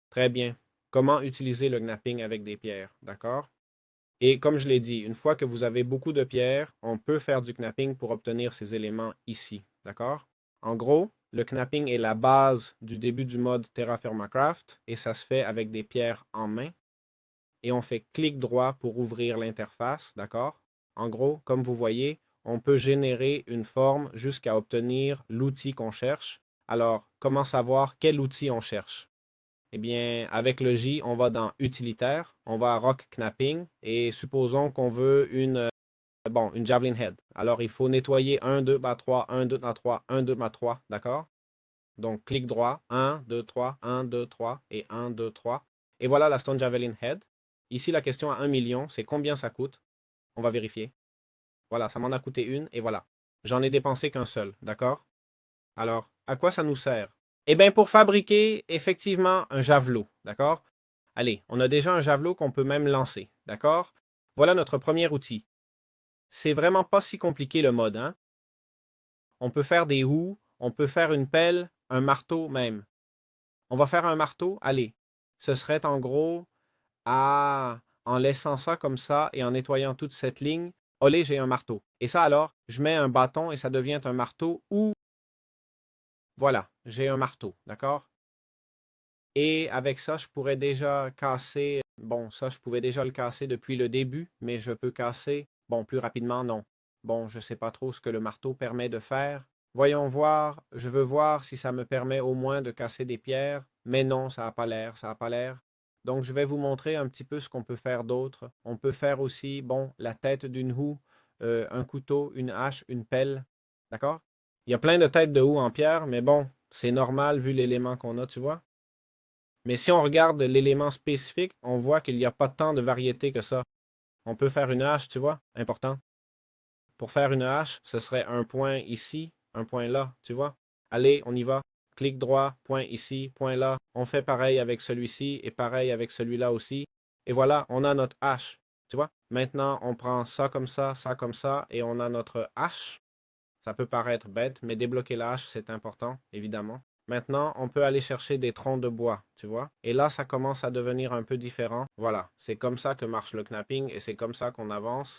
Très bien. Comment utiliser le knapping avec des pierres, d'accord? Et comme je l'ai dit, une fois que vous avez beaucoup de pierres, on peut faire du knapping pour obtenir ces éléments ici, d'accord? En gros, le knapping est la base du début du mode Terraforma Craft et ça se fait avec des pierres en main. Et on fait clic droit pour ouvrir l'interface, d'accord? En gros, comme vous voyez, on peut générer une forme jusqu'à obtenir l'outil qu'on cherche. Alors, comment savoir quel outil on cherche? Eh bien, avec le J, on va dans Utilitaire, on va à Rock Knapping et supposons qu'on veut une Javelin Head. Alors, il faut nettoyer 1, 2, 3, 1, 2, 3, 1, 2, 3, d'accord? Donc, clic droit, 1, 2, 3, 1, 2, 3 et 1, 2, 3. Et voilà la Stone Javelin Head. Ici, la question à 1 million, c'est combien ça coûte? On va vérifier. Voilà, ça m'en a coûté une et voilà. J'en ai dépensé qu'un seul, d'accord? Alors, à quoi ça nous sert? Eh bien, pour fabriquer effectivement un javelot, d'accord? Allez, on a déjà un javelot qu'on peut même lancer, d'accord? Voilà notre premier outil. C'est vraiment pas si compliqué le mode, hein? On peut faire des houes, on peut faire une pelle, un marteau même. On va faire un marteau, allez. Ce serait en gros, en laissant ça comme ça et en nettoyant toute cette ligne, olé, j'ai un marteau. Et ça alors, je mets un bâton et ça devient un marteau ou, voilà, j'ai un marteau, d'accord? Et avec ça, je pourrais déjà casser, bon, ça, je pouvais déjà le casser depuis le début, mais je peux casser, bon, plus rapidement, non. Bon, je ne sais pas trop ce que le marteau permet de faire. Voyons voir, je veux voir si ça me permet au moins de casser des pierres, mais non, ça n'a pas l'air, ça n'a pas l'air. Donc, je vais vous montrer un petit peu ce qu'on peut faire d'autre. On peut faire aussi, bon, la tête d'une houe, un couteau, une hache, une pelle, d'accord? Il y a plein de têtes de houe en pierre, mais bon, c'est normal vu l'élément qu'on a, tu vois? Mais si on regarde l'élément spécifique, on voit qu'il n'y a pas tant de variété que ça. On peut faire une hache, tu vois, important. Pour faire une hache, ce serait un point ici, un point là, tu vois. Allez, on y va. Clic droit, point ici, point là. On fait pareil avec celui-ci et pareil avec celui-là aussi. Et voilà, on a notre hache, tu vois. Maintenant, on prend ça comme ça, et on a notre hache. Ça peut paraître bête, mais débloquer la hache, c'est important, évidemment. Maintenant, on peut aller chercher des troncs de bois, tu vois. Et là, ça commence à devenir un peu différent. Voilà, c'est comme ça que marche le knapping et c'est comme ça qu'on avance.